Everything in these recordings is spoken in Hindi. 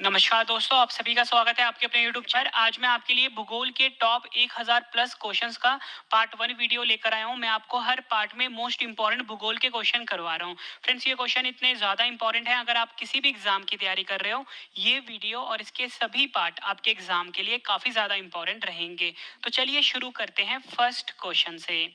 नमस्कार दोस्तों, आप सभी का स्वागत है आपके अपने यूट्यूब चैनल। आज मैं आपके लिए भूगोल के टॉप 1000 प्लस क्वेश्चंस का पार्ट 1 वीडियो लेकर आया हूं। मैं आपको हर पार्ट में मोस्ट इंपॉर्टेंट भूगोल के क्वेश्चन करवा रहा हूं। फ्रेंड्स, ये क्वेश्चन इतने ज़्यादा इंपॉर्टेंट हैं, अगर आप किसी भी एग्जाम की तैयारी कर रहे हो, ये वीडियो और इसके सभी पार्ट आपके एग्जाम के लिए काफ़ी ज़्यादा इंपॉर्टेंट रहेंगे। तो चलिए शुरू करते हैं फर्स्ट क्वेश्चन से।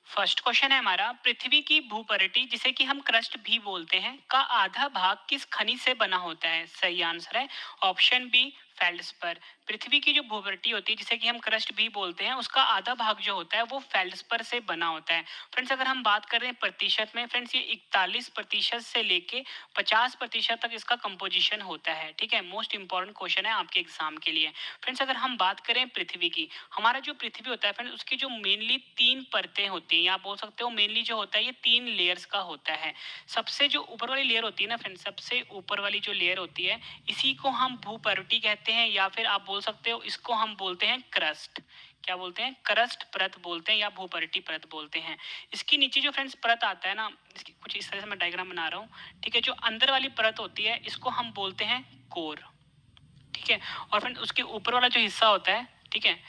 फर्स्ट क्वेश्चन है हमारा, पृथ्वी की भूपरिटि जिसे कि हम क्रस्ट भी बोलते हैं का आधा भाग किस खनिज से बना होता है? सही आंसर है ऑप्शन बी, फेल्ड्सपर। पृथ्वी की जो भूपरिटि होती है जिसे कि हम क्रस्ट भी बोलते हैं, उसका आधा भाग जो होता है वो फेल्ड्सपर से बना होता है। फ्रेंड्स, अगर हम बात कर रहे हैं प्रतिशत में, फ्रेंड्स ये 41% से लेके 50% तक इसका कंपोजिशन होता है। ठीक है, मोस्ट इंपॉर्टेंट क्वेश्चन है आपके एग्जाम के लिए। फ्रेंड्स, अगर हम बात करें पृथ्वी की, हमारा जो पृथ्वी होता है फ्रेंड्स, उसकी जो मेनली 3 परतें होती हैं, या आप बोल सकते हो मेनली जो होता है ये 3 लेयर्स का होता है। सबसे जो ऊपर वाली लेयर होती है ना फ्रेंड्स, सबसे ऊपर वाली जो लेयर होती है, इसी को हम भूपर्वती कहते हैं, या फिर आप बोल सकते हो इसको हम बोलते हैं क्रस्ट। क्या बोलते हैं? क्रस्ट परत बोलते हैं या भूपर्वती परत बोलते हैं। इसकी नीचे जो फ्रेंड्स परत आता है ना, इसकी कुछ इस तरह से मैं डायग्राम बना रहा हूँ। ठीक है, जो अंदर वाली परत होती है इसको हम बोलते हैं कोर। ठीक है, और फ्रेंड उसके ऊपर वाला जो हिस्सा होता है, ठीक है,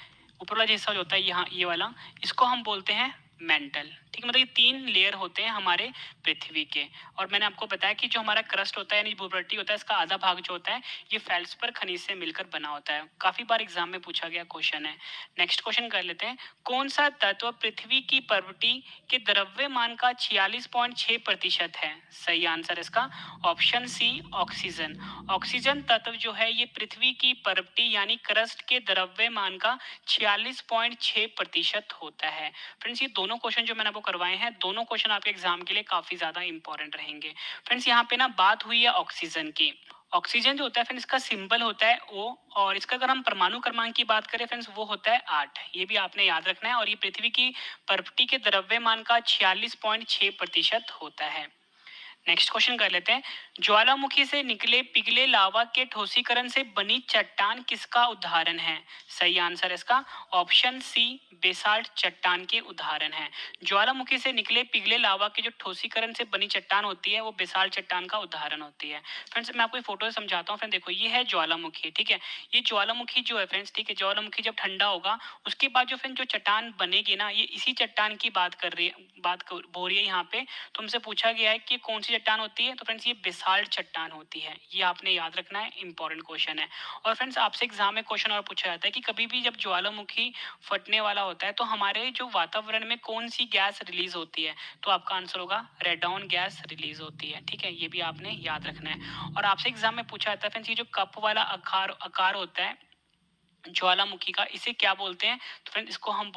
ऊपर वाला जो हिस्सा जो होता है यहाँ ये वाला, इसको हम बोलते हैं मेंटल। ठीक है, मतलब ये 3 लेयर होते हैं हमारे पृथ्वी के। और मैंने आपको बताया कि जो हमारा क्रस्ट होता है यानी भूप्रटी होता है, इसका आधा भाग जो होता है ये फेल्ड्सपर खनिज से मिलकर बना होता है। काफी बार एग्जाम में पूछा गया क्वेश्चन है। नेक्स्ट क्वेश्चन कर लेते हैं, कौन सा तत्व पृथ्वी की प्रवृत्ति के द्रव्यमान का 46.6% है? सही आंसर इसका ऑप्शन सी, ऑक्सीजन। ऑक्सीजन तत्व जो है ये पृथ्वी की प्रवृत्ति यानी क्रस्ट के द्रव्यमान का 46.6% होता है। फ्रेंड्स, ये दोनों क्वेश्चन जो मैंने आपको करवाए हैं, दोनों क्वेश्चन आपके एग्जाम के लिए काफी ज्यादा इंपॉर्टेंट रहेंगे। फ्रेंड्स, यहाँ पे ना बात हुई है ऑक्सीजन की। ऑक्सीजन जो होता है फ्रेंड्स, इसका सिंबल होता है O, और इसका अगर हम परमाणु क्रमांक की बात करें फ्रेंड्स, वो होता है 8। ये भी आपने याद रखना है, और ये पृथ्वी की प्रवृत्ति के द्रव्यमान का 46.6% होता है। नेक्स्ट क्वेश्चन कर लेते हैं, ज्वालामुखी से निकले पिघले लावा के ठोसीकरण से बनी चट्टान किसका उदाहरण है? सही आंसर इसका ऑप्शन सी, बेसाल्ट चट्टान के उदाहरण है। ज्वालामुखी से निकले पिघले लावा के जो ठोसीकरण से बनी चट्टान होती है वो बेसाल्ट चट्टान का उदाहरण होती है। फ्रेंड्स, मैं आपको फोटो से समझाता हूँ। फ्रेंड देखो, ये है ज्वालामुखी। ठीक है, ये ज्वालामुखी जो है फ्रेंड्स, ठीक है, ज्वालामुखी जब ठंडा होगा उसके बाद जो फ्रेंड जो चट्टान बनेगी ना, ये इसी चट्टान की बात कर रही है, हो रही है यहाँ पे। तो हमसे पूछा गया है कि कौन सी चट्टान होती है, तो फ्रेंड्स ये बेसाल्ट चट्टान होती है। ये आपने याद रखना है, इंपॉर्टेंट क्वेश्चन है। और फ्रेंड्स, आपसे एग्जाम में क्वेश्चन और पूछा जाता है कि कभी भी जब ज्वालामुखी फटने वाला होता है तो हमारे जो वातावरण में कौन सी गैस रिलीज होती है, तो आपका आंसर होगा रेडॉन गैस रिलीज होती है। ठीक है, ये भी आपने याद रखना है। और आपसे एग्जाम में पूछा जाता है फ्रेंड्स, ये जो कप वाला आकार आकार होता है ज्वालामुखी का, इसे क्या बोलते हैं? तो फ्रेंड इसको हम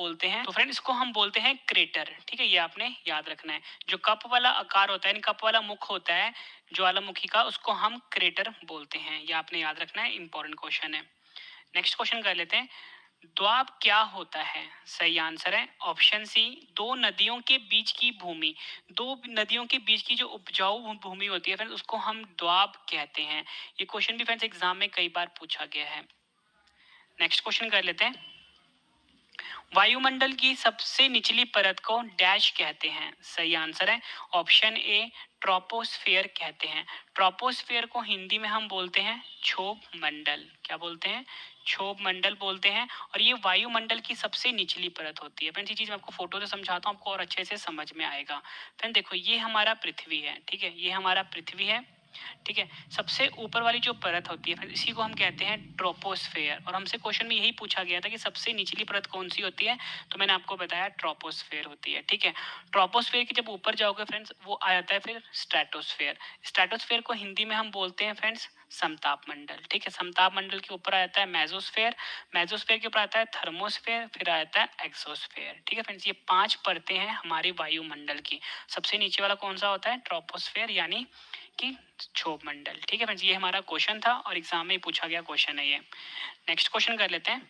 बोलते हैं क्रेटर। ठीक है, ये आपने याद रखना है। जो कप वाला आकार होता है, कप वाला मुख होता है ज्वालामुखी का, उसको हम क्रेटर बोलते हैं। ये आपने याद रखना है, इंपॉर्टेंट क्वेश्चन है। नेक्स्ट क्वेश्चन कर लेते हैं, द्वाब क्या होता है? सही आंसर है ऑप्शन सी, दो नदियों के बीच की भूमि। दो नदियों के बीच की जो उपजाऊ भूमि होती है फ्रेंड्स, उसको हम द्वाब कहते हैं। ये क्वेश्चन भी फ्रेंड्स एग्जाम में कई बार पूछा गया है। नेक्स्ट क्वेश्चन कर लेते हैं, वायुमंडल की सबसे निचली परत को डैश कहते हैं? सही आंसर है ऑप्शन ए, ट्रोपोस्फेयर कहते हैं। ट्रोपोस्फेयर को हिंदी में हम बोलते हैं क्षोभ मंडल। क्या बोलते हैं? क्षोभ मंडल बोलते हैं। और ये वायुमंडल की सबसे निचली परत होती है। फ्रेंड्स, ये चीज मैं आपको फोटो से समझाता हूँ, आपको और अच्छे से समझ में आएगा। फ्रेंड देखो, ये हमारा पृथ्वी है। ठीक है, ये हमारा पृथ्वी है। ठीक है, सबसे ऊपर वाली जो परत होती है इसी को हम कहते हैं ट्रोपोस्फेयर। और हमसे क्वेश्चन में यही पूछा गया था कि सबसे निचली परत कौन सी होती है, तो मैंने आपको बताया ट्रोपोस्फेयर होती है। ठीक है, ट्रोपोस्फेयर के जब ऊपर जाओगे फ्रेंड्स, वो आ जाता है फिर स्ट्रेटोस्फेयर। स्ट्रेटोस्फेयर को हिंदी में हम बोलते हैं फ्रेंड्स समताप मंडल। ठीक है, समताप मंडल के ऊपर आ जाता है मेसोस्फेयर। मेसोस्फेयर के ऊपर आता है थर्मोस्फेयर, फिर आ जाता है एक्सोस्फेयर। ठीक है फ्रेंड्स, ये 5 परतें हैं हमारे वायुमंडल की। सबसे नीचे वाला कौन सा होता है? ट्रोपोस्फेयर यानी कि क्षोभ मंडल। ठीक है फ्रेंड्स, ये हमारा क्वेश्चन था और एग्जाम में पूछा गया क्वेश्चन है ये। नेक्स्ट क्वेश्चन कर लेते हैं,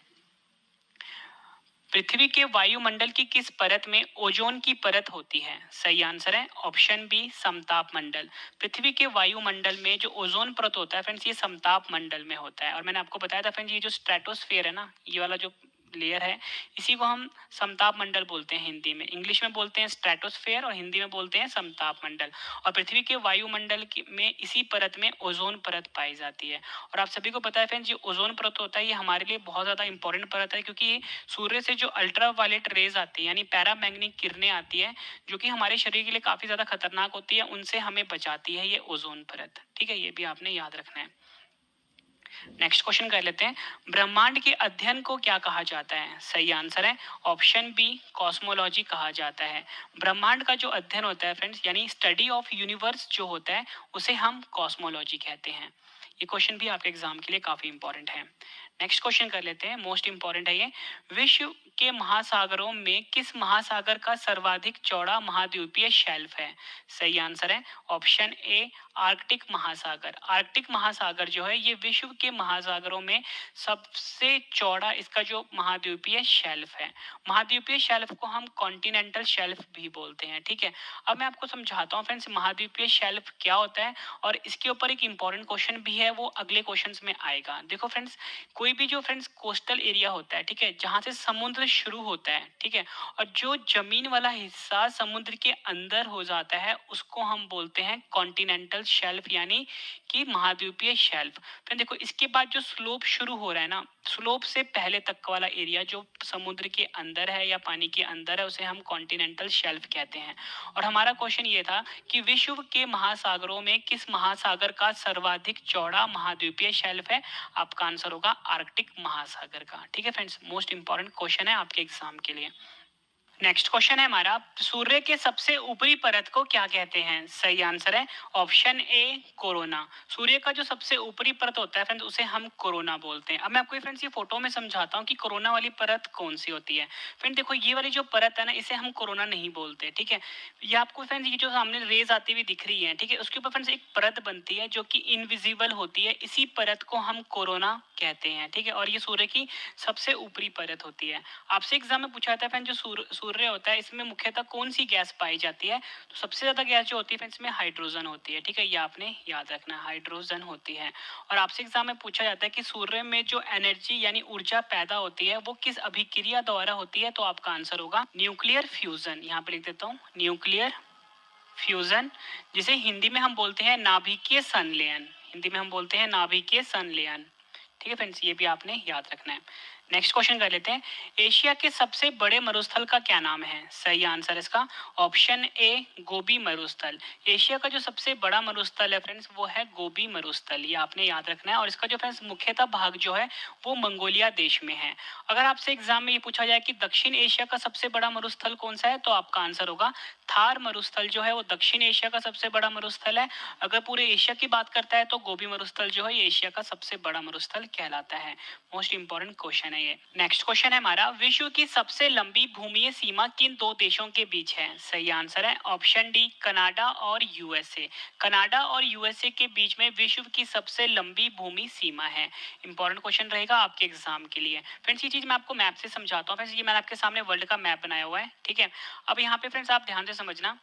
पृथ्वी के वायुमंडल की किस परत में ओजोन की परत होती है? सही आंसर है ऑप्शन बी, समताप मंडल। पृथ्वी के वायुमंडल में जो ओजोन परत होता है फ्रेंड्स, ये समताप मंडल में होता है। और मैंने आपको बताया था फ्रेंड्स, ये जो स्ट्रेटोस्फेयर है ना, ये वाला जो लेयर है, इसी को हम समताप मंडल बोलते हैं हिंदी में। इंग्लिश में बोलते हैं स्ट्रेटोस्फेयर और हिंदी में बोलते हैं समताप मंडल। और पृथ्वी के वायुमंडल में इसी परत में ओजोन परत पाई जाती है। और आप सभी को पता है फ्रेंड्स, ये ओजोन परत होता है, ये हमारे लिए बहुत ज़्यादा इंपॉर्टेंट परत है, क्योंकि ये सूर्य से जो अल्ट्रा वायलेट रेज आती है यानी पैरामैग्नेटिक किरणें आती है, जो कि हमारे शरीर के लिए काफ़ी ज़्यादा खतरनाक होती है, उनसे हमें बचाती है ये ओजोन परत। ठीक है, ये भी आपने याद रखना है। नेक्स्ट क्वेश्चन कर लेते हैं, ब्रह्मांड के अध्ययन को क्या कहा जाता है? सही आंसर है ऑप्शन बी, कॉस्मोलॉजी कहा जाता है। ब्रह्मांड का जो अध्ययन होता है फ्रेंड्स, यानी स्टडी ऑफ यूनिवर्स जो होता है, उसे हम कॉस्मोलॉजी कहते हैं। ये क्वेश्चन भी आपके एग्जाम के लिए काफी इंपॉर्टेंट है। नेक्स्ट क्वेश्चन कर लेते हैं, मोस्ट इंपॉर्टेंट है ये। विश्व के महासागरों में किस महासागर का सर्वाधिक चौड़ा महाद्वीपीय शेल्फ है? सही आंसर है ऑप्शन ए, आर्कटिक महासागर। आर्कटिक महासागर जो है, ये विश्व के महासागरों में सबसे चौड़ा इसका जो महाद्वीपीय शेल्फ है। महाद्वीपीय शेल्फ को हम कॉन्टिनेंटल शेल्फ भी बोलते हैं। ठीक है, अब मैं आपको समझाता हूँ फ्रेंड्स, महाद्वीपीय शेल्फ क्या होता है, और इसके ऊपर एक इंपॉर्टेंट क्वेश्चन भी है, वो अगले क्वेश्चंस में आएगा। देखो फ्रेंड्स, कोई भी जो फ्रेंड्स कोस्टल एरिया होता है, ठीक है, जहाँ से समुद्र शुरू होता है, ठीक है, और जो जमीन वाला हिस्सा समुद्र के अंदर हो जाता है, उसको हम बोलते हैं कॉन्टिनेंटल शेल्फ यानी कि महाद्वीपीय शेल्फ। फिर देखो, इसके बाद जो स्लोप शुरू हो रहा है ना, स्लोप से पहले तक वाला एरिया जो समुद्र के अंदर है या पानी के अंदर है, उसे हम कॉन्टिनेंटल शेल्फ कहते हैं। और हमारा क्वेश्चन ये था कि विश्व के महासागरों में किस महासागर का सर्वाधिक चौड़ा महाद्वीपीय शेल्फ है? आपका आंसर होगा आर्कटिक महासागर का। ठीक है फ्रेंड्स, मोस्ट इंपॉर्टेंट क्वेश्चन है आपके एग्जाम के लिए। नेक्स्ट क्वेश्चन है हमारा, सूर्य के सबसे ऊपरी परत को क्या कहते हैं? सही आंसर है ऑप्शन ए, कोरोना। सूर्य का जो सबसे ऊपरी परत होता है फ्रेंड्स, उसे हम कोरोना बोलते हैं। अब मैं आपको फ्रेंड्स ये फोटो में समझाता हूँ कि कोरोना वाली परत कौन सी होती है। फ्रेंड देखो, ये वाली जो परत है ना, इसे हम कोरोना नहीं बोलते। ठीक है, ये आपको फ्रेंड्स, ये जो सामने रेज आती हुई दिख रही है, ठीक है, उसके ऊपर फ्रेंड्स एक परत बनती है जो कि इनविजिबल होती है, इसी परत को हम कोरोना कहते हैं। ठीक है, और ये सूर्य की सबसे ऊपरी परत होती है। आपसे एग्जाम में पूछा जाता है फ्रेंड, जो सूर्य होता है, इसमें मुख्यतः कौन सी गैस पाई जाती है? तो सबसे ज्यादा गैस जो होती है फ्रेंड्स, इसमें हाइड्रोजन होती है। ठीक है, ये आपने याद रखना है, हाइड्रोजन होती है। और आपसे एग्जाम में पूछा जाता है कि सूर्य में जो एनर्जी यानी ऊर्जा पैदा होती है, वो किस अभिक्रिया द्वारा होती है? तो आपका आंसर होगा न्यूक्लियर फ्यूजन। यहाँ पे लिख देता हूँ, न्यूक्लियर फ्यूजन, जिसे हिंदी में हम बोलते हैं नाभिकीय संलयन। हिंदी में हम बोलते हैं नाभिकीय संलयन। ठीक है फ्रेंड्स, ये भी आपने याद रखना है। नेक्स्ट क्वेश्चन कर लेते हैं, एशिया के सबसे बड़े मरुस्थल का क्या नाम है? सही आंसर इसका ऑप्शन ए, गोबी मरुस्थल। एशिया का जो सबसे बड़ा मरुस्थल है फ्रेंड्स, वो है गोबी मरुस्थल, ये आपने याद रखना है। और इसका जो फ्रेंड्स मुख्यतः भाग जो है, वो मंगोलिया देश में है। अगर आपसे एग्जाम में ये पूछा जाए कि दक्षिण एशिया का सबसे बड़ा मरुस्थल कौन सा है, तो आपका आंसर होगा थार मरुस्थल जो है, वो दक्षिण एशिया का सबसे बड़ा मरुस्थल है। अगर पूरे एशिया की बात करता है, तो गोबी मरुस्थल जो है, ये एशिया का सबसे बड़ा मरुस्थल कहलाता है। मोस्ट इंपॉर्टेंट क्वेश्चन है ये। नेक्स्ट क्वेश्चन है हमारा, विश्व की सबसे लंबी भूमि सीमा किन दो देशों के बीच है? सही आंसर है ऑप्शन डी, कनाडा और यूएसए। कनाडा और यूएसए के बीच में विश्व की सबसे लंबी भूमि सीमा है। इंपॉर्टेंट क्वेश्चन रहेगा आपके एग्जाम के लिए। फ्रेंड्स, ये चीज मैं आपको मैप से समझाता हूँ। फ्रेंड्स, ये मैंने आपके सामने वर्ल्ड का मैप बनाया हुआ है। ठीक है, अब यहाँ पे फ्रेंड्स आप ध्यान से समझना।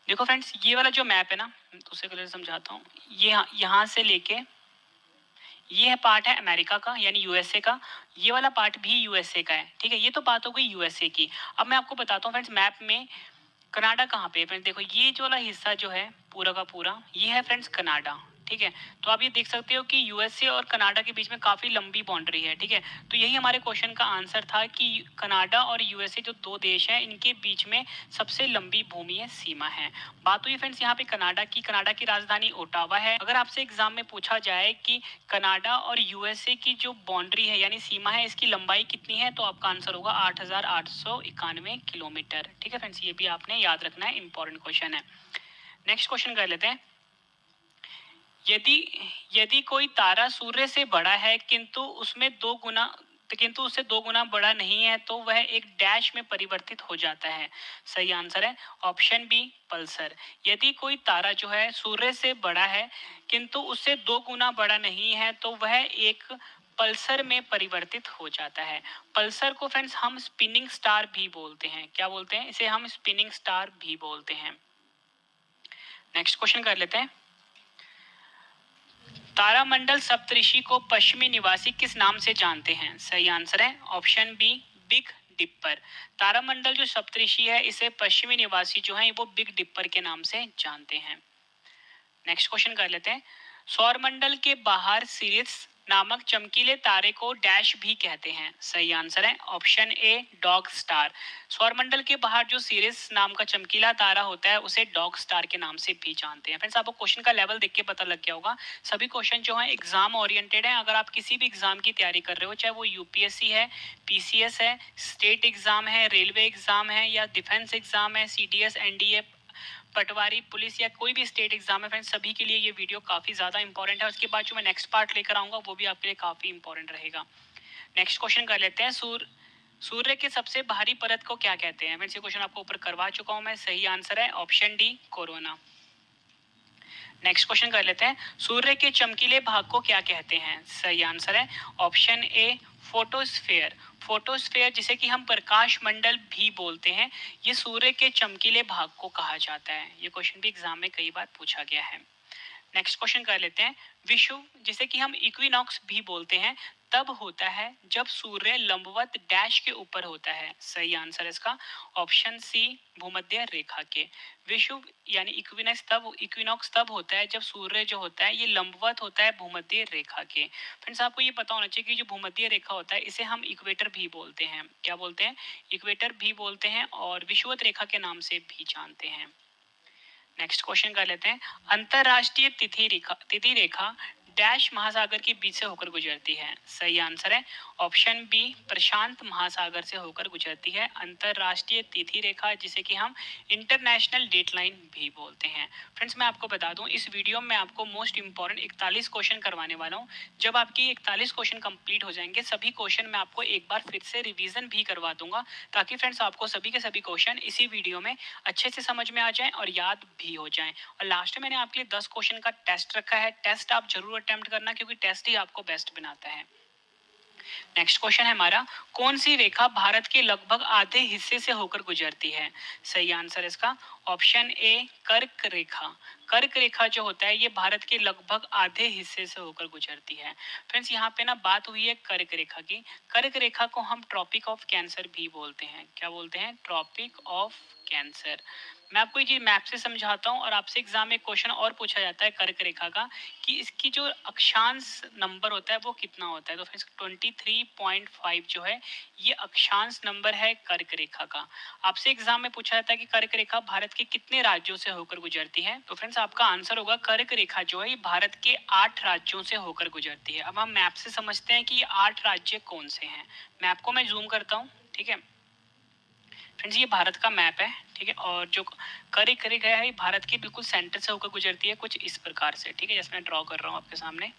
देखो फ्रेंड्स, ये वाला जो मैप है ना, दूसरे कलर से समझाता हूँ। ये यहाँ से लेके ये है पार्ट है अमेरिका का यानी यूएसए का, ये वाला पार्ट भी यूएसए का है। ठीक है, ये तो बात हो गई यूएसए की। अब मैं आपको बताता हूँ फ्रेंड्स, मैप में कनाडा कहाँ पे है। फ्रेंड्स देखो, ये जो वाला हिस्सा जो है पूरा का पूरा, ये है फ्रेंड्स कनाडा। ठीक है, तो आप ये देख सकते हो कि यूएसए और कनाडा के बीच में काफी लंबी बाउंड्री है। ठीक है, तो यही हमारे क्वेश्चन का आंसर था कि कनाडा और यूएसए जो दो देश हैं, इनके बीच में सबसे लंबी भूमि सीमा है। बात हुई फ्रेंड्स यहाँ पे कनाडा की। कनाडा की राजधानी ओटावा है। अगर आपसे एग्जाम में पूछा जाए कि कनाडा और यूएसए की जो बाउंड्री है यानी सीमा है, इसकी लंबाई कितनी है, तो आपका आंसर होगा 8,891 किलोमीटर। ठीक है फ्रेंड्स, ये भी आपने याद रखना है, इंपॉर्टेंट क्वेश्चन है। नेक्स्ट क्वेश्चन कर लेते हैं, यदि यदि कोई तारा सूर्य से बड़ा है किंतु उससे दो गुना बड़ा नहीं है, तो वह एक डैश में परिवर्तित हो जाता है। सही आंसर है ऑप्शन बी, पल्सर। यदि कोई तारा जो है सूर्य से बड़ा है किंतु उससे दो गुना बड़ा नहीं है, तो वह एक पल्सर में परिवर्तित हो जाता है। पल्सर को फ्रेंड्स हम स्पिनिंग स्टार भी बोलते हैं। क्या बोलते हैं इसे? हम स्पिनिंग स्टार भी बोलते हैं। नेक्स्ट क्वेश्चन कर लेते हैं, तारामंडल सप्तऋषि को पश्चिमी निवासी किस नाम से जानते हैं? सही आंसर है ऑप्शन बी बिग डिपर। तारामंडल जो सप्तऋषि है इसे पश्चिमी निवासी जो है वो बिग डिपर के नाम से जानते हैं। नेक्स्ट क्वेश्चन कर लेते हैं। सौरमंडल के बाहर सिरिस नामक चमकीले तारे को डैश भी कहते हैं? सही आंसर है ऑप्शन ए डॉग स्टार। सौरमंडल के बाहर जो सिरिस नाम का चमकीला तारा होता है उसे डॉग स्टार के नाम से भी जानते हैं। फ्रेंड्स आपको क्वेश्चन का लेवल देख के पता लग गया होगा, सभी क्वेश्चन जो है एग्जाम ओरिएंटेड है। अगर आप किसी भी एग्जाम की तैयारी कर रहे हो, चाहे वो यूपीएससी है, पीसीएस है, स्टेट एग्जाम है, रेलवे एग्जाम है या डिफेंस एग्जाम है, सीडीएस, एनडीए, पटवारी, पुलिस या कोई भी स्टेट एग्जाम है, फ्रेंड्स सभी के लिए ये वीडियो काफ़ी ज़्यादा इंपॉर्टेंट है। उसके बाद जो मैं नेक्स्ट पार्ट लेकर आऊँगा वो भी आपके लिए काफ़ी इंपॉर्टेंट रहेगा। नेक्स्ट क्वेश्चन कर लेते हैं। सूर्य के सबसे बाहरी परत को क्या कहते हैं? फ्रेंड्स ये क्वेश्चन आपको ऊपर करवा चुका हूँ मैं। सही आंसर है option D corona. Next question कर लेते हैं। सूर्य के चमकीले भाग को क्या कहते हैं? सही आंसर है ऑप्शन ए फोटोस्फेयर। फोटोस्फेयर जिसे कि हम प्रकाश मंडल भी बोलते हैं, ये सूर्य के चमकीले भाग को कहा जाता है। ये क्वेश्चन भी एग्जाम में कई बार पूछा गया है। नेक्स्ट क्वेश्चन कर लेते हैं। विषुव जिसे कि हम इक्विनॉक्स भी बोलते हैं तब होता है जब सूर्य लंबवत डैश के ऊपर होता है? सही आंसर है इसका ऑप्शन सी भूमध्य रेखा के। विषुव यानी इक्विनॉक्स तब होता है जब सूर्य जो होता है ये लंबवत होता है भूमध्य रेखा के। फ्रेंड्स आपको ये पता होना चाहिए कि जो भूमध्य रेखा होता है इसे हम इक्वेटर भी बोलते हैं। क्या बोलते हैं? इक्वेटर भी बोलते हैं और विषुवत रेखा के नाम से भी जानते हैं। नेक्स्ट क्वेश्चन कर लेते हैं। अंतरराष्ट्रीय तिथि रेखा डैश महासागर के बीच से होकर गुजरती है? सही आंसर है ऑप्शन बी प्रशांत महासागर से होकर गुजरती है अंतरराष्ट्रीय तिथि रेखा, जिसे कि हम इंटरनेशनल डेटलाइन भी बोलते हैं। फ्रेंड्स मैं आपको बता दूं, इस वीडियो में आपको मोस्ट इंपॉर्टेंट 41 क्वेश्चन करवाने वाला हूं। जब आपकी 41 क्वेश्चन कंप्लीट हो जाएंगे, सभी क्वेश्चन मैं आपको एक बार फिर से रिवीजन भी करवा दूंगा, ताकि फ्रेंड्स आपको सभी के सभी क्वेश्चन इसी वीडियो में अच्छे से समझ में आ जाएं और याद भी हो जाएं। और लास्ट में मैंने आपके लिए 10 क्वेश्चन का टेस्ट रखा है। टेस्ट आप जरूर अटेम्प्ट करना, क्योंकि टेस्ट ही आपको बेस्ट बनाता है। नेक्स्ट क्वेश्चन है हमारा, कौन सी रेखा भारत के लगभग आधे हिस्से से होकर गुजरती है? सही आंसर इसका ऑप्शन ए कर्क रेखा। कर्क रेखा जो होता है ये भारत के लगभग आधे हिस्से से होकर गुजरती है। फ्रेंड्स यहाँ पे ना बात हुई है कर्क रेखा की। कर्क रेखा को हम ट्रॉपिक ऑफ कैंसर भी बोलते हैं। क्या बोलते हैं? Tropic of cancer. मैं आपको ये चीज मैप से समझाता हूँ और आपसे एग्जाम में क्वेश्चन और पूछा जाता है कर्क रेखा का, कि इसकी जो अक्षांश नंबर होता है वो कितना होता है। तो फ्रेंड्स 23.5 जो है ये अक्षांश नंबर है कर्क रेखा का। आपसे एग्जाम में पूछा जाता है कि कर्क रेखा भारत के कितने राज्यों से होकर गुजरती है? तो फ्रेंड्स आपका आंसर होगा कर्क रेखा जो है ये भारत के 8 राज्यों से होकर गुजरती है। अब हम मैप से समझते हैं कि ये 8 राज्य कौन से हैं। मैप को मैं जूम करता हूँ, ठीक है फ्रेंड्स, ये भारत का मैप है, ठीक है। और जो कर्क रेखा है ये भारत के बिल्कुल सेंटर से होकर गुजरती है, कुछ इस प्रकार से, ठीक है, जैसे मैं ड्रॉ कर रहा हूँ आपके सामने,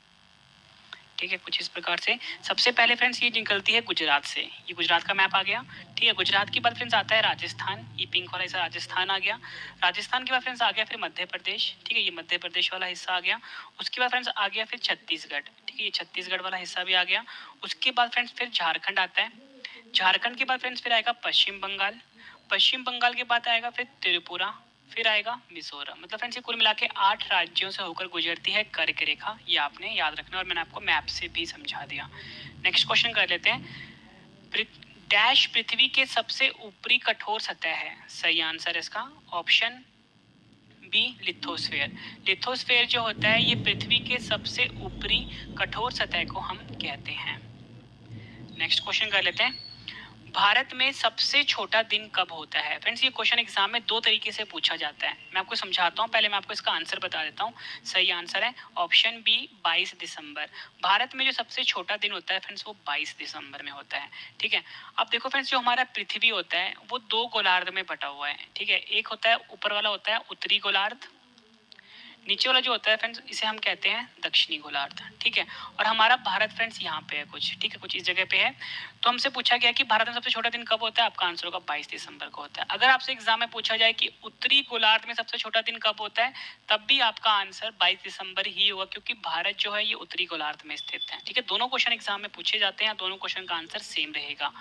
ठीक है, कुछ इस प्रकार से। सबसे पहले फ्रेंड्स ये निकलती है गुजरात से, ये गुजरात का मैप आ गया, ठीक है। गुजरात के बाद फ्रेंड्स आता है राजस्थान, ये पिंक वाला हिस्सा राजस्थान आ गया। राजस्थान के बाद फ्रेंड्स आ गया फिर मध्य प्रदेश, ठीक है, ये मध्य प्रदेश वाला हिस्सा आ गया। उसके बाद फ्रेंड्स आ गया फिर छत्तीसगढ़, ठीक है, ये छत्तीसगढ़ वाला हिस्सा भी आ गया। उसके बाद फ्रेंड्स फिर झारखंड आता है। झारखंड के बाद फ्रेंड्स फिर आएगा पश्चिम बंगाल। पश्चिम बंगाल के बाद आएगा फिर त्रिपुरा, फिर आएगा मिजोरम। मतलब फ्रेंड्स ये कुल मिला के 8 राज्यों से होकर गुजरती है कर्क रेखा, ये आपने याद रखना और मैंने आपको मैप से भी समझा दिया। नेक्स्ट क्वेश्चन कर लेते हैं। डैश पृथ्वी के सबसे ऊपरी कठोर सतह है? सही आंसर इसका ऑप्शन बी लिथोस्फेयर। लिथोस्फेयर जो होता है ये पृथ्वी के सबसे ऊपरी कठोर सतह को हम कहते हैं। नेक्स्ट क्वेश्चन कर लेते हैं। भारत में सबसे छोटा दिन कब होता है? फ्रेंड्स ये क्वेश्चन एग्जाम में 2 तरीके से पूछा जाता है, मैं आपको समझाता हूँ, पहले मैं आपको इसका आंसर बता देता हूँ। सही आंसर है ऑप्शन बी 22 दिसंबर। भारत में जो सबसे छोटा दिन होता है फ्रेंड्स वो 22 दिसंबर में होता है, ठीक है। अब देखो फ्रेंड्स जो हमारा पृथ्वी होता है वो 2 गोलार्ध में बटा हुआ है, ठीक है। एक होता है ऊपर वाला होता है उत्तरी गोलार्ध, नीचे वाला जो होता है फ्रेंड्स इसे हम कहते हैं दक्षिणी गोलार्ध, ठीक है। और हमारा भारत फ्रेंड्स यहाँ पे है कुछ, ठीक है, कुछ इस जगह पे है। तो हमसे पूछा गया कि भारत में सबसे छोटा दिन कब होता है, आपका आंसर होगा 22 दिसंबर को होता है। अगर आपसे एग्जाम में पूछा जाए कि उत्तरी गोलार्ध में सबसे छोटा दिन कब होता है, तब भी आपका आंसर 22 दिसंबर ही होगा, क्योंकि भारत जो है ये उत्तरी गोलार्ध में स्थित है, ठीक है। दोनों क्वेश्चन एग्जाम में पूछे जाते हैं, दोनों क्वेश्चन का आंसर सेम रहेगा।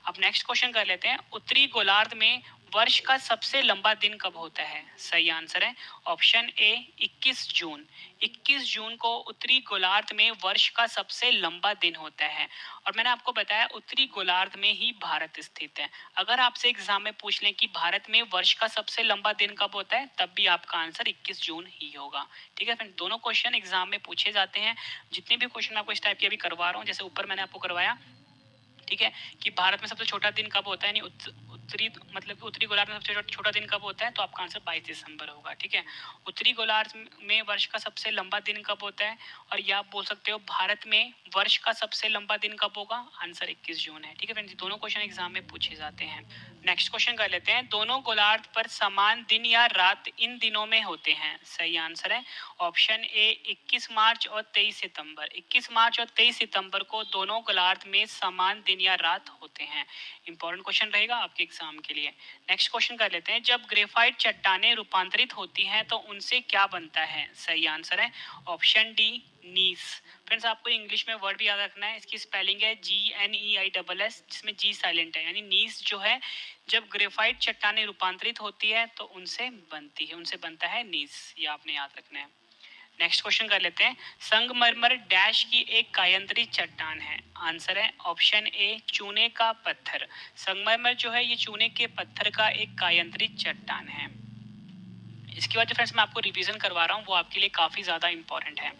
अब नेक्स्ट क्वेश्चन कर लेते हैं। उत्तरी गोलार्ध में वर्ष का सबसे लंबा दिन कब होता है? सही आंसर है ऑप्शन ए 21 जून। 21 जून को उत्तरी गोलार्ध में वर्ष का सबसे लंबा दिन होता है। और मैंने आपको बताया उत्तरी गोलार्ध में ही भारत स्थित है। अगर आपसे एग्जाम में पूछ लें कि भारत में वर्ष का सबसे लंबा दिन कब होता है, तब भी आपका आंसर 21 जून ही होगा। ठीक है फ्रेंड, दोनों क्वेश्चन एग्जाम में पूछे जाते हैं। जितने भी क्वेश्चन आपको इस टाइप के अभी करवा रहा हूँ, जैसे ऊपर मैंने आपको करवाया, ठीक है, कि भारत में सबसे छोटा दिन कब होता है, यानी उत्तरी मतलब उत्तरी गोलार्ध में सबसे छोटा दिन कब होता है, तो आपका आंसर 22 दिसंबर होगा। ठीक है, उत्तरी गोलार्ध में वर्ष का सबसे लंबा दिन कब होता है, और या आप बोल सकते हो भारत में वर्ष का सबसे लंबा दिन कब होगा, आंसर 21 जून है। ठीक है फ्रेंड्स, दोनों क्वेश्चन एग्जाम में पूछे जाते हैं। नेक्स्ट क्वेश्चन कर लेते हैं, दोनों गोलार्ध पर समान दिन या रात इन दिनों में होते हैं? सही आंसर है ऑप्शन ए 21 मार्च और 23 सितंबर। 21 मार्च और 23 सितंबर को दोनों गोलार्ध में समान दिन या रात होते हैं। इंपॉर्टेंट क्वेश्चन रहेगा आपके एग्जाम के लिए। नेक्स्ट क्वेश्चन कर लेते हैं, जब ग्रेफाइट चट्टानें रूपांतरित होती हैं तो उनसे क्या बनता है? सही आंसर है ऑप्शन डी नीस। फ्रेंड्स, आपको इंग्लिश में वर्ड भी याद रखना है, इसकी स्पेलिंग है GNEISS, जिसमें जी साइलेंट है, यानी नीस जो है, जब ग्रेफाइट चट्टानें रूपांतरित होती है तो उनसे बनता है नीस। ये आपने याद रखना है। नेक्स्ट क्वेश्चन कर लेते हैं, संगमरमर डैश की एक कायंत्री चट्टान है? आंसर है ऑप्शन ए चूने का पत्थर। संगमरमर जो है ये चूने के पत्थर का एक कायंत्री चट्टान है। इसके बाद जो फ्रेंड्स मैं आपको रिवीजन करवा रहा हूँ वो आपके लिए काफ़ी ज़्यादा इंपॉर्टेंट है।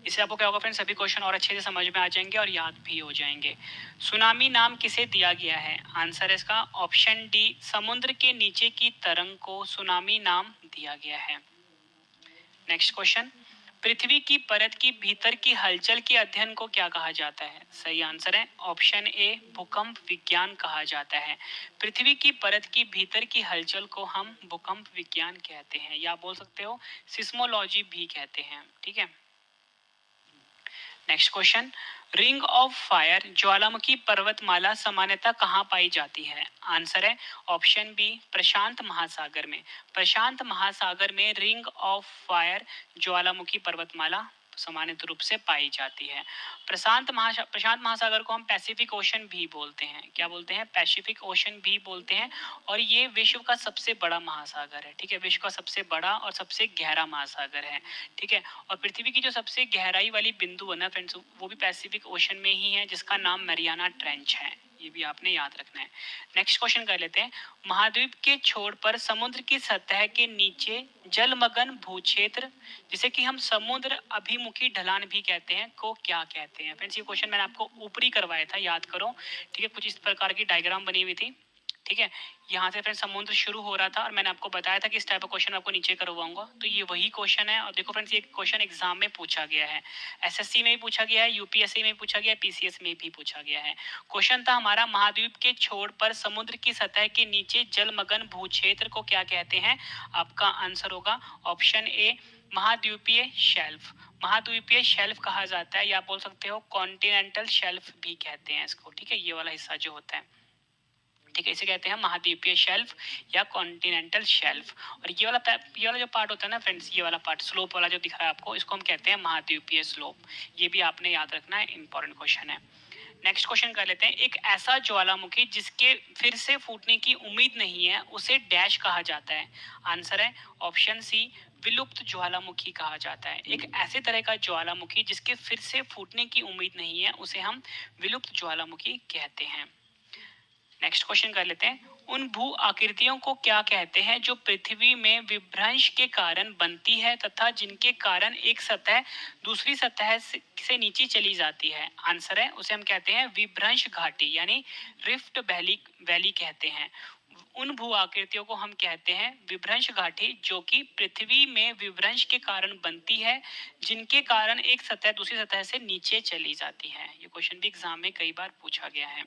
इससे आपको क्या होगा फ्रेंड्स, सभी क्वेश्चन और अच्छे से समझ में आ जाएंगे और याद भी हो जाएंगे। सुनामी नाम किसे दिया गया है? आंसर है इसका ऑप्शन डी समुद्र के नीचे की तरंग को सुनामी नाम दिया गया है। नेक्स्ट क्वेश्चन, पृथ्वी की परत की भीतर की हलचल के अध्ययन को क्या कहा जाता है? सही आंसर है ऑप्शन ए भूकंप विज्ञान कहा जाता है। पृथ्वी की परत की भीतर की हलचल को हम भूकंप विज्ञान कहते हैं, या बोल सकते हो सिस्मोलॉजी भी कहते हैं। ठीक है, next question, ring of fire ज्वालामुखी पर्वतमाला सामान्यतः कहाँ पाई जाती है? आंसर है ऑप्शन बी प्रशांत महासागर में। प्रशांत महासागर में रिंग ऑफ फायर ज्वालामुखी पर्वतमाला सामान्य रूप से पाई जाती है। प्रशांत महासागर को हम पैसिफिक ओशन भी बोलते हैं। क्या बोलते हैं? पैसिफिक ओशन भी बोलते हैं। और ये विश्व का सबसे बड़ा महासागर है। ठीक है, विश्व का सबसे बड़ा और सबसे गहरा महासागर है। ठीक है, और पृथ्वी की जो सबसे गहराई वाली बिंदु है ना फ्रेंड्स, वो भी पैसिफिक ओशन में ही है, जिसका नाम मैरियाना ट्रेंच है। ये भी आपने याद रखना है। नेक्स्ट क्वेश्चन कर लेते हैं, महाद्वीप के छोर पर समुद्र की सतह के नीचे जलमग्न भूक्षेत्र, जिसे कि हम समुद्र अभिमुखी ढलान भी कहते हैं, को क्या कहते हैं? फ्रेंड्स, ये क्वेश्चन मैंने आपको ऊपरी करवाया था, याद करो। ठीक है, कुछ इस प्रकार की डायग्राम बनी हुई थी। ठीक है, यहाँ से फ्रेंड्स समुद्र शुरू हो रहा था और मैंने आपको बताया था कि इस टाइप का क्वेश्चन आपको नीचे करवाऊंगा। तो ये वही क्वेश्चन है। और देखो फ्रेंड्स, ये क्वेश्चन एग्जाम में पूछा गया है, एसएससी में भी पूछा गया है, यूपीएससी में पूछा गया है, पीसीएस में भी पूछा गया है। क्वेश्चन था हमारा, महाद्वीप के छोर पर समुद्र की सतह के नीचे जलमग्न भूक्षेत्र को क्या कहते हैं? आपका आंसर होगा ऑप्शन ए महाद्वीपीय शेल्फ। महाद्वीपीय शेल्फ कहा जाता है, या बोल सकते हो कॉन्टिनेंटल शेल्फ भी कहते हैं इसको। ठीक है, ये वाला हिस्सा जो होता है, ठीक है, इसे कहते हैं महाद्वीपीय शेल्फ या कॉन्टिनेंटल शेल्फ। और ये वाला जो पार्ट होता है ना फ्रेंड्स, ये वाला पार्ट स्लोप वाला जो दिख रहा है आपको, इसको हम कहते हैं महाद्वीपीय स्लोप। ये भी आपने याद रखना है, इंपॉर्टेंट क्वेश्चन है। नेक्स्ट क्वेश्चन कर लेते हैं, एक ऐसा ज्वालामुखी जिसके फिर से फूटने की उम्मीद नहीं है, उसे डैश कहा जाता है? आंसर है ऑप्शन सी विलुप्त ज्वालामुखी कहा जाता है। एक ऐसे तरह का ज्वालामुखी जिसके फिर से फूटने की उम्मीद नहीं है, उसे हम विलुप्त ज्वालामुखी कहते हैं। नेक्स्ट क्वेश्चन कर लेते हैं, उन भू आकृतियों को क्या कहते हैं जो पृथ्वी में विभ्रंश के कारण बनती है तथा जिनके कारण एक सतह दूसरी सतह से नीचे चली जाती है? आंसर है, उसे हम कहते हैं विभ्रंश घाटी, यानी रिफ्ट वैली कहते हैं। उन भू आकृतियों को हम कहते हैं विभ्रंश घाटी, जो कि पृथ्वी में विभ्रंश के कारण बनती है, जिनके कारण एक सतह दूसरी सतह से नीचे चली जाती है। ये क्वेश्चन भी एग्जाम में कई बार पूछा गया है।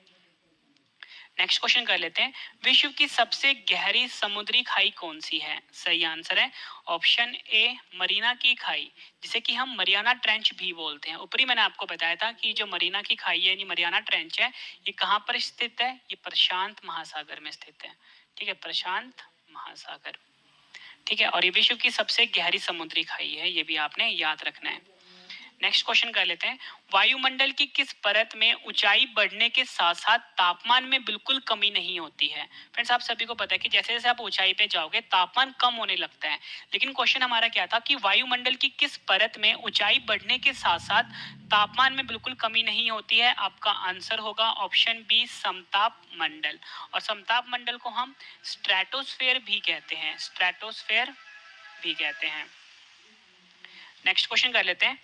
नेक्स्ट क्वेश्चन कर लेते हैं, विश्व की सबसे गहरी समुद्री खाई कौन सी है? सही आंसर है ऑप्शन ए मरीना की खाई, जिसे कि हम मरियाना ट्रेंच भी बोलते हैं। ऊपरी मैंने आपको बताया था कि जो मरीना की खाई है, यानी मरियाना ट्रेंच है, ये कहाँ पर स्थित है? ये प्रशांत महासागर में स्थित है। ठीक है, प्रशांत महासागर। ठीक है, और ये विश्व की सबसे गहरी समुद्री खाई है, ये भी आपने याद रखना है। नेक्स्ट क्वेश्चन कर लेते हैं, वायुमंडल की किस परत में ऊंचाई बढ़ने के साथ साथ तापमान में बिल्कुल कमी नहीं होती है। फ्रेंड्स आप सभी को पता है कि जैसे जैसे आप ऊंचाई पे जाओगे तापमान कम होने लगता है, लेकिन क्वेश्चन हमारा क्या था कि वायुमंडल की किस परत में ऊंचाई बढ़ने के साथ साथ तापमान में बिल्कुल कमी नहीं होती है। आपका आंसर होगा ऑप्शन बी, समताप मंडल। और समताप मंडल को हम स्ट्रेटोस्फेयर भी कहते हैं, स्ट्रेटोस्फेयर भी कहते हैं। नेक्स्ट क्वेश्चन कर लेते हैं,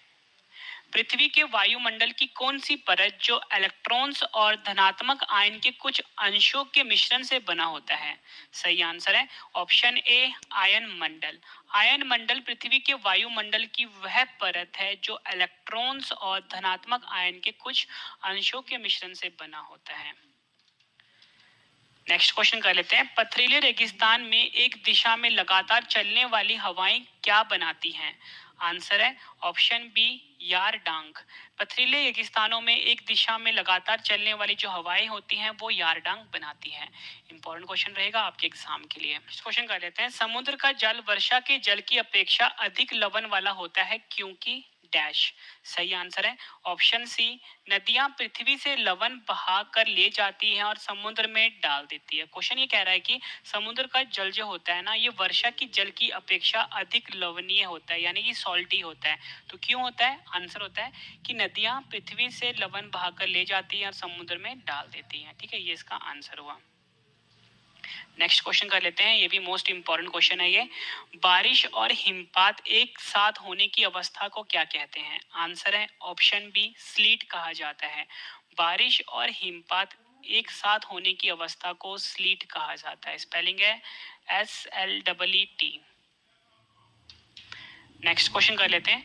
पृथ्वी के वायुमंडल की कौन सी परत जो इलेक्ट्रॉन्स और धनात्मक आयन के कुछ अंशों के मिश्रण से बना होता है। सही आंसर है ऑप्शन ए, आयन मंडल। आयन मंडल पृथ्वी के वायुमंडल की वह परत है जो इलेक्ट्रॉन्स और धनात्मक आयन के कुछ अंशों के मिश्रण से बना होता है। नेक्स्ट क्वेश्चन कर लेते हैं, पथरीले रेगिस्तान में एक दिशा में लगातार चलने वाली हवाएं क्या बनाती हैं। आंसर है ऑप्शन बी, यार डांग। पथरीले रेगिस्तानों में एक दिशा में लगातार चलने वाली जो हवाएं होती हैं वो यार डांग बनाती हैं। इंपॉर्टेंट क्वेश्चन रहेगा आपके एग्जाम के लिए। नेक्स्ट क्वेश्चन कर लेते हैं, समुद्र का जल वर्षा के जल की अपेक्षा अधिक लवण वाला होता है क्योंकि डैश। सही आंसर है ऑप्शन सी, नदियां पृथ्वी से लवण बहा कर ले जाती हैं और समुद्र में डाल देती है। क्वेश्चन ये कह रहा है कि समुद्र का जल जो होता है ना, ये वर्षा की जल की अपेक्षा अधिक लवणीय होता है, यानी कि सॉल्टी होता है। तो क्यों होता है? आंसर होता है कि नदियां पृथ्वी से लवण बहा कर ले जाती हैं और समुद्र में डाल देती हैं। ठीक है, ये इसका आंसर हुआ। नेक्स्ट क्वेश्चन कर लेते हैं, ये भी मोस्ट इंपॉर्टेंट क्वेश्चन है ये, बारिश और हिमपात एक साथ होने की अवस्था को क्या कहते हैं। आंसर है ऑप्शन बी, स्लीट कहा जाता है। बारिश और हिमपात एक साथ होने की अवस्था को स्लीट कहा जाता है। स्पेलिंग है SLEET। नेक्स्ट क्वेश्चन कर लेते हैं,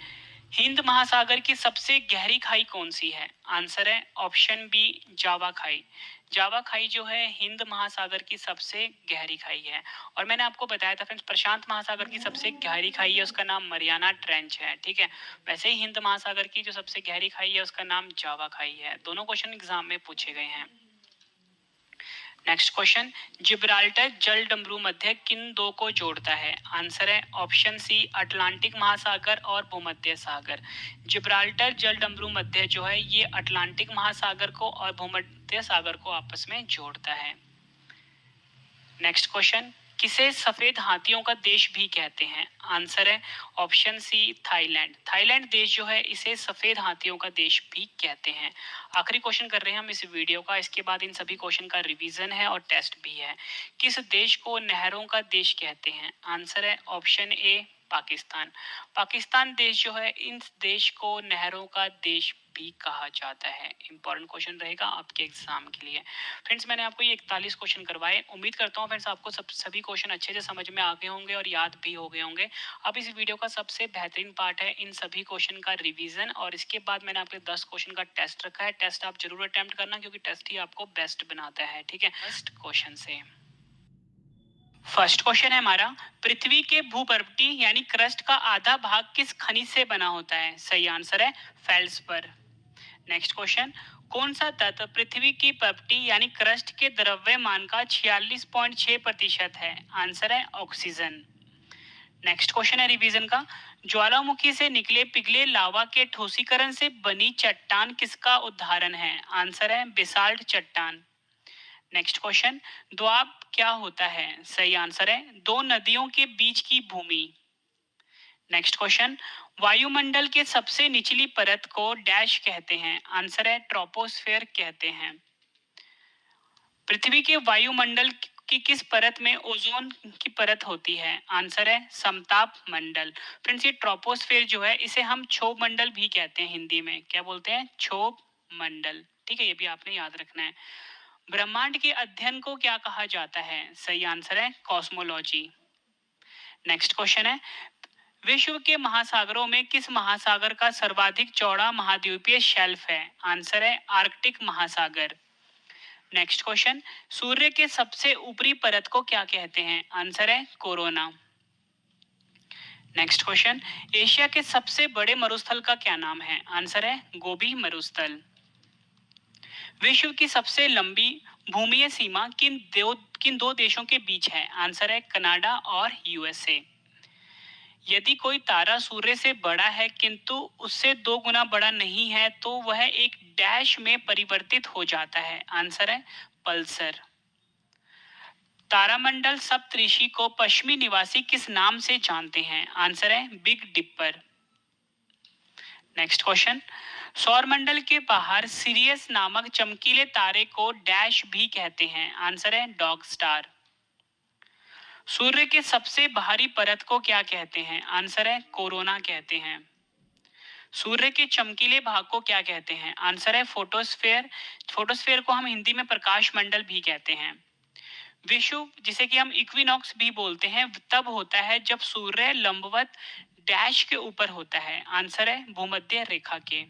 हिंद महासागर की सबसे गहरी खाई कौन सी है। आंसर है ऑप्शन बी, जावा खाई। जावा खाई जो है हिंद महासागर की सबसे गहरी खाई है। और मैंने आपको बताया था फ्रेंड्स, प्रशांत महासागर की सबसे गहरी खाई है उसका नाम मरियाना ट्रेंच है। ठीक है, वैसे ही हिंद महासागर की जो सबसे गहरी खाई है उसका नाम जावा खाई है। दोनों क्वेश्चन एग्जाम में पूछे गए हैं। नेक्स्ट क्वेश्चन, जिब्राल्टर जल डमरू मध्य किन दो को जोड़ता है। आंसर है ऑप्शन सी, अटलांटिक महासागर और भूमध्य सागर। जिब्राल्टर जल डमरू मध्य जो है ये अटलांटिक महासागर को और भूमध्य सागर को आपस में जोड़ता है। नेक्स्ट क्वेश्चन, किसे सफेद हाथियों का देश भी कहते हैं। आंसर है ऑप्शन सी, थाईलैंड। थाईलैंड देश जो है इसे सफेद हाथियों का देश भी कहते हैं। आखिरी क्वेश्चन कर रहे हैं हम इस वीडियो का, इसके बाद इन सभी क्वेश्चन का रिवीजन है और टेस्ट भी है। किस देश को नहरों का देश कहते हैं। आंसर है ऑप्शन ए, पाकिस्तान। पाकिस्तान देश जो है इन देश को नहरों का देश भी कहा जाता है। इंपॉर्टेंट क्वेश्चन रहेगा आपके एग्जाम के लिए। फ्रेंड्स मैंने आपको ये 41 क्वेश्चन करवाए, उम्मीद करता हूँ फ्रेंड्स आपको सभी क्वेश्चन अच्छे से समझ में आ गए होंगे और याद भी हो गए होंगे। अब इस वीडियो का सबसे बेहतरीन पार्ट है इन सभी क्वेश्चन का रिवीजन, और इसके बाद मैंने आपके 10 क्वेश्चन का टेस्ट रखा है। टेस्ट आप जरूर अटेम्प्ट करना क्योंकि टेस्ट ही आपको बेस्ट बनाता है। ठीक है, फर्स्ट क्वेश्चन से फर्स्ट क्वेश्चन है हमारा, पृथ्वी के भूपर्वती यानी क्रस्ट का आधा भाग किस खनिज से बना होता है। सही आंसर है फेल्ड्सपर। नेक्स्ट क्वेश्चन, कौन सा तत्व पृथ्वी की पर्वती यानी क्रस्ट के द्रव्यमान का 46.6% है। आंसर है ऑक्सीजन। नेक्स्ट क्वेश्चन है रिवीजन का, ज्वालामुखी से निकले पिघले लावा के ठोसीकरण से बनी चट्टान किसका उदाहरण है। आंसर है बेसाल्ट चट्टान। नेक्स्ट क्वेश्चन, द्वाब क्या होता है। सही आंसर है दो नदियों के बीच की भूमि। नेक्स्ट क्वेश्चन, वायुमंडल के सबसे निचली परत को डैश कहते हैं। आंसर है ट्रोपोस्फेयर कहते हैं। पृथ्वी के वायुमंडल की किस परत में ओजोन की परत होती है। आंसर है समताप मंडल। फ्रेंड्स ये ट्रोपोस्फेयर जो है इसे हम क्षोभ मंडल भी कहते हैं, हिंदी में क्या बोलते हैं, क्षोभ मंडल। ठीक है, ये भी आपने याद रखना है। ब्रह्मांड के अध्ययन को क्या कहा जाता है। सही आंसर है कॉस्मोलॉजी। नेक्स्ट क्वेश्चन है, विश्व के महासागरों में किस महासागर का सर्वाधिक चौड़ा महाद्वीपीय शेल्फ है। आंसर है आर्कटिक महासागर। नेक्स्ट क्वेश्चन, सूर्य के सबसे ऊपरी परत को क्या कहते हैं। आंसर है कोरोना। नेक्स्ट क्वेश्चन, एशिया के सबसे बड़े मरुस्थल का क्या नाम है। आंसर है गोबी मरुस्थल। विश्व की सबसे लंबी भूमीय सीमा किन दो देशों के बीच है। आंसर है कनाडा और यूएसए। यदि कोई तारा सूर्य से बड़ा है किंतु उससे 2 गुना बड़ा नहीं है तो वह एक डैश में परिवर्तित हो जाता है। आंसर है पल्सर। तारामंडल सप्तऋषि को पश्चिमी निवासी किस नाम से जानते हैं? आंसर है बिग डिपर। नेक्स्ट क्वेश्चन, सौरमंडल के बाहर सिरियस नामक चमकीले तारे को डैश भी कहते हैं। आंसर है डॉग स्टार। सूर्य के सबसे बाहरी परत को क्या कहते हैं? आंसर है कोरोना कहते हैं। सूर्य के चमकीले भाग को क्या कहते हैं? आंसर है फोटोस्फेयर। फोटोस्फेयर को हम हिंदी में प्रकाश मंडल भी कहते हैं। विषुव, जिसे कि हम इक्विनॉक्स भी बोलते हैं, तब होता है जब सूर्य लंबवत डैश के ऊपर होता है। आंसर है भूमध्य रेखा के।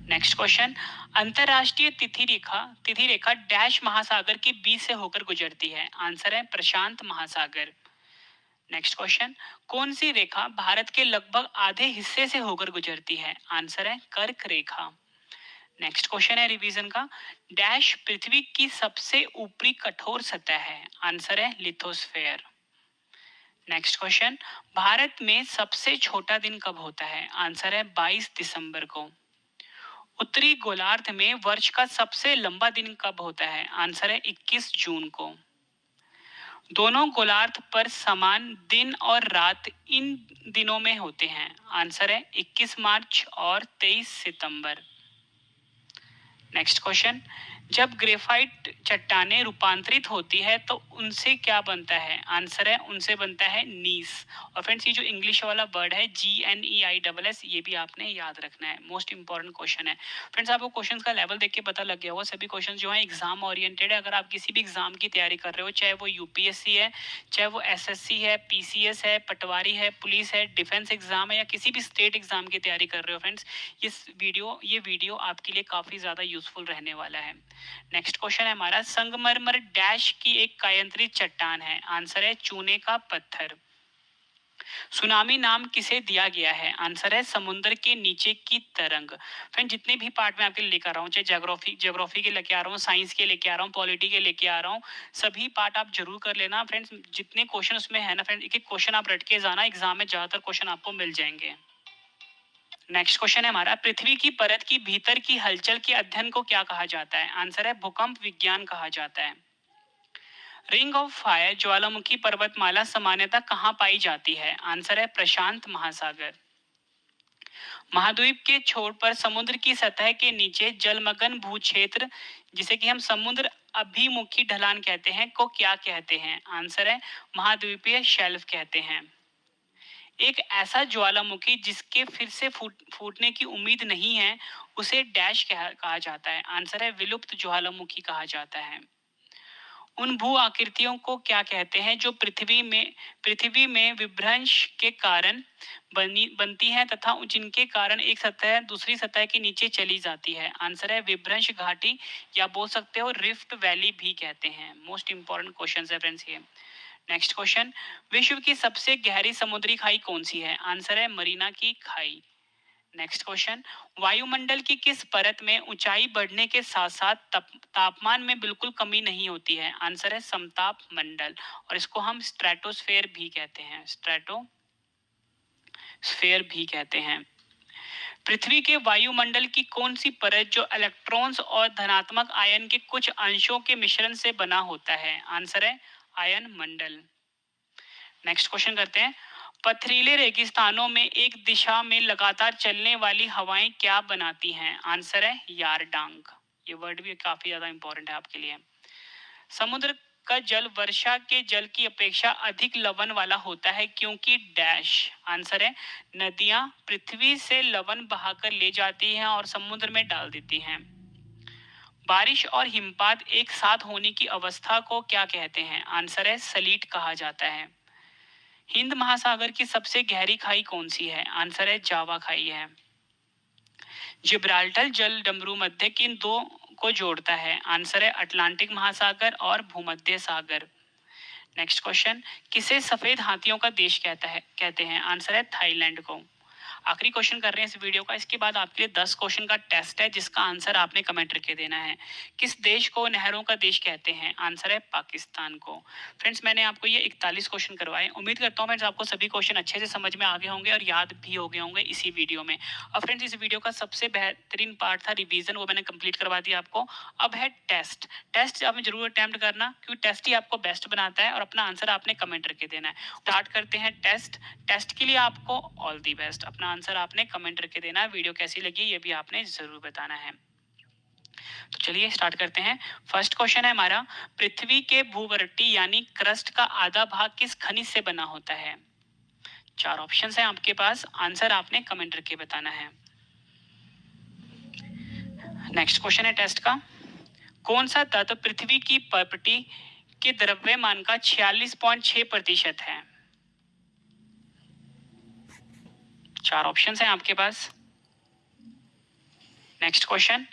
नेक्स्ट क्वेश्चन, अंतरराष्ट्रीय तिथि रेखा डैश महासागर के बीच से होकर गुजरती है। आंसर है प्रशांत महासागर। नेक्स्ट क्वेश्चन, कौन सी रेखा भारत के लगभग आधे हिस्से से होकर गुजरती है? आंसर है कर्क रेखा। नेक्स्ट क्वेश्चन है रिवीजन का, डैश पृथ्वी की सबसे ऊपरी कठोर सतह है। आंसर है लिथोस्फेयर। नेक्स्ट क्वेश्चन, भारत में सबसे छोटा दिन कब होता है? आंसर है 22 दिसंबर को। उत्तरी गोलार्ध में वर्ष का सबसे लंबा दिन कब होता है? आंसर है 21 जून को। दोनों गोलार्ध पर समान दिन और रात इन दिनों में होते हैं। आंसर है 21 मार्च और 23 सितंबर। नेक्स्ट क्वेश्चन, जब ग्रेफाइट चट्टानें रूपांतरित होती है तो उनसे क्या बनता है? आंसर है उनसे बनता है नीस। और फ्रेंड्स ये जो इंग्लिश वाला वर्ड है GNEISS, ये भी आपने याद रखना है, मोस्ट इंपॉर्टेंट क्वेश्चन है। फ्रेंड्स आपको क्वेश्चन का लेवल देख के पता लग गया होगा, सभी क्वेश्चन जो है एग्जाम ओरिएंटेड है। अगर आप किसी भी एग्जाम की तैयारी कर रहे हो, चाहे वो UPSC है, चाहे वो SSC है, PCS है, पटवारी है, पुलिस है, डिफेंस एग्जाम है, या किसी भी स्टेट एग्जाम की तैयारी कर रहे हो फ्रेंड्स, ये वीडियो आपके लिए काफी ज्यादा यूजफुल रहने वाला है। नेक्स्ट क्वेश्चन है हमारा, संगमरमर डैश की एक कायांतरित चट्टान है। आंसर है चूने का पत्थर। सुनामी नाम किसे दिया गया है? आंसर है समुद्र के नीचे की तरंग। फ्रेंड जितने भी पार्ट में आपके लिए लेकर आ रहा हूँ, चाहे ज्योग्राफी के लेके आ रहा हूँ, साइंस के लेके आ रहा हूँ, पॉलिटी के लेके आ रहा हूँ, सभी पार्ट आप जरूर कर लेना फ्रेंड्स। जितने क्वेश्चन उसमें है ना फ्रेंड, एक एक क्वेश्चन आप रट के जाना, एग्जाम में ज्यादातर क्वेश्चन आपको मिल जाएंगे। नेक्स्ट क्वेश्चन है हमारा, पृथ्वी की परत की भीतर की हलचल के अध्ययन को क्या कहा जाता है? आंसर है भूकंप विज्ञान कहा जाता है। रिंग ऑफ फायर ज्वालामुखी पर्वतमाला सामान्यतः कहाँ पाई जाती है? आंसर है प्रशांत महासागर। महाद्वीप के छोर पर समुद्र की सतह के नीचे जलमग्न भूक्षेत्र, जिसे कि हम समुद्र अभिमुखी ढलान कहते हैं, को क्या कहते हैं? आंसर है महाद्वीपीय शेल्फ कहते हैं। एक ऐसा ज्वालामुखी जिसके फिर से फूटने की उम्मीद नहीं है, उसे डैश कहा जाता है। आंसर है विलुप्त ज्वालामुखी कहा जाता है। उन भू आकृतियों को क्या कहते हैं जो पृथ्वी में विभ्रंश के कारण बनती है तथा जिनके कारण एक सतह दूसरी सतह के नीचे चली जाती है? आंसर है विभ्रंश घाटी, या बोल सकते हो रिफ्ट वैली भी कहते हैं। मोस्ट इंपॉर्टेंट क्वेश्चन है फ्रेंड्स ये। नेक्स्ट क्वेश्चन, विश्व की सबसे गहरी समुद्री खाई कौन सी है? आंसर है मरीना की खाई। नेक्स्ट क्वेश्चन, वायुमंडल की किस परत में ऊंचाई बढ़ने के साथ साथ तापमान में बिल्कुल कमी नहीं होती है? आंसर है समताप मंडल, और इसको हम स्ट्रेटोस्फेयर भी कहते हैं। स्ट्रेटोस्फेयर भी कहते हैं। पृथ्वी के वायुमंडल की कौन सी परत जो इलेक्ट्रॉन्स और धनात्मक आयन के कुछ अंशों के मिश्रण से बना होता है? आंसर है आयन मंडल। नेक्स्ट क्वेश्चन करते हैं, पथरीले रेगिस्तानों में एक दिशा में लगातार चलने वाली हवाएं क्या बनाती हैं? आंसर है यारडांग। ये वर्ड भी काफी ज्यादा इंपॉर्टेंट है आपके लिए। समुद्र का जल वर्षा के जल की अपेक्षा अधिक लवण वाला होता है क्योंकि डैश। आंसर है नदियां पृथ्वी से लवण बहाकर ले जाती हैं और समुद्र में डाल देती हैं। बारिश और हिमपात एक साथ होने की अवस्था को क्या कहते हैं? आंसर है सलीट कहा जाता है। हिंद महासागर की सबसे गहरी खाई कौन सी है? आंसर है जावा खाई है। जिब्राल्टर जल डमरू मध्य किन दो को जोड़ता है? आंसर है अटलांटिक महासागर और भूमध्य सागर। नेक्स्ट क्वेश्चन, किसे सफेद हाथियों का देश कहते हैं? आंसर है थाईलैंड को। आखिरी क्वेश्चन कर रहे हैं इस वीडियो का, इसके बाद आपके लिए 10 क्वेश्चन का टेस्ट है जिसका आंसर आपने कमेंट करके देना है। किस देश को नहरों का देश कहते हैं? आंसर है पाकिस्तान को। फ्रेंड्स मैंने आपको ये 41 क्वेश्चन करवाए। उम्मीद करता हूँ फ्रेंड्स आपको सभी क्वेश्चन अच्छे से समझ में आ गए होंगे और याद भी हो गए होंगे इसी वीडियो में। और फ्रेंड्स इस वीडियो का सबसे बेहतरीन पार्ट था रिवीजन, वो मैंने कंप्लीट करवा दिया आपको। अब है टेस्ट। टेस्ट आपने जरूर अटेम्प्ट करना क्योंकि टेस्ट ही आपको बेस्ट बनाता है और अपना आंसर आपने कमेंट करके देना है। स्टार्ट करते हैं टेस्ट। टेस्ट के लिए आपको ऑल दी बेस्ट। अपना आंसर आपने कमेंट करके देना है। वीडियो कैसी लगी ये भी आपने जरूर बताना है। तो चलिए स्टार्ट करते हैं। फर्स्ट क्वेश्चन है हमारा, पृथ्वी के भूवरटी यानी क्रस्ट का आधा भाग किस खनिज से बना होता है? 4 ऑप्शंस हैं आपके पास, आंसर आपने कमेंट करके बताना है। नेक्स्ट क्वेश्चन है टेस्ट का, कौन सा तत्व पृथ्वी की प्रॉपर्टी के द्रव्यमान का 46.6% है? 4 ऑप्शंस हैं आपके पास। नेक्स्ट क्वेश्चन,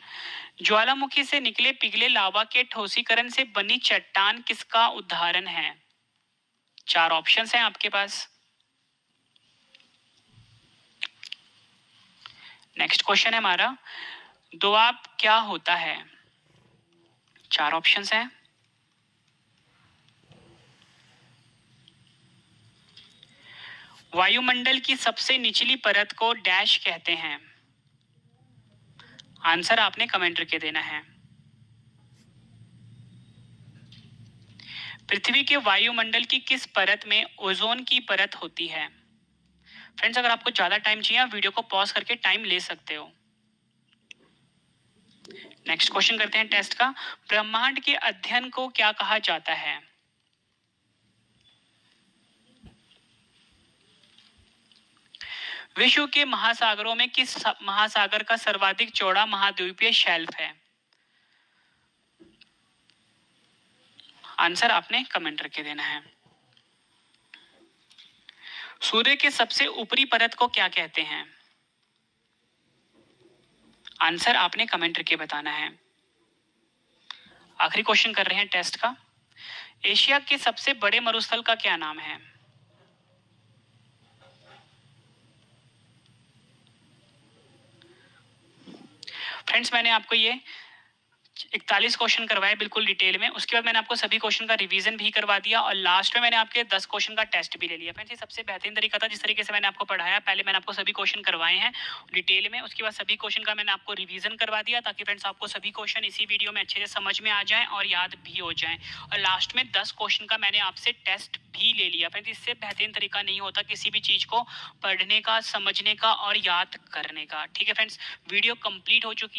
ज्वालामुखी से निकले पिघले लावा के ठोसीकरण से बनी चट्टान किसका उदाहरण है? 4 ऑप्शंस हैं आपके पास। नेक्स्ट क्वेश्चन है हमारा, दोआब क्या होता है? 4 ऑप्शंस हैं। वायुमंडल की सबसे निचली परत को डैश कहते हैं? आंसर आपने कमेंट करके देना है। पृथ्वी के वायुमंडल की किस परत में ओजोन की परत होती है? फ्रेंड्स अगर आपको ज्यादा टाइम चाहिए आप वीडियो को पॉज करके टाइम ले सकते हो। नेक्स्ट क्वेश्चन करते हैं टेस्ट का, ब्रह्मांड के अध्ययन को क्या कहा जाता है? विश्व के महासागरों में किस महासागर का सर्वाधिक चौड़ा महाद्वीपीय शेल्फ है? आंसर आपने कमेंट करके देना है। सूर्य के सबसे ऊपरी परत को क्या कहते हैं? आंसर आपने कमेंट करके बताना है। आखिरी क्वेश्चन कर रहे हैं टेस्ट का, एशिया के सबसे बड़े मरुस्थल का क्या नाम है? फ्रेंड्स मैंने आपको ये 41 क्वेश्चन करवाए बिल्कुल डिटेल में, उसके बाद मैंने आपको सभी क्वेश्चन का रिवीजन भी करवा दिया और लास्ट में मैंने आपके 10 क्वेश्चन का टेस्ट भी ले लिया। फ्रेंड्स ये सबसे बेहतरीन तरीका था जिस तरीके से मैंने आपको पढ़ाया। पहले मैंने आपको सभी क्वेश्चन करवाए हैं डिटेल में, उसके बाद सभी क्वेश्चन का मैंने आपको रिवीजन करवा दिया ताकि फ्रेंड्स आपको सभी क्वेश्चन इसी वीडियो में अच्छे से समझ में आ जाए और याद भी हो जाए। और लास्ट में 10 क्वेश्चन का मैंने आपसे टेस्ट भी ले लिया। फ्रेंड्स इससे बेहतरीन तरीका नहीं होता किसी भी चीज को पढ़ने का, समझने का और याद करने का। ठीक है फ्रेंड्स, वीडियो कंप्लीट हो चुकी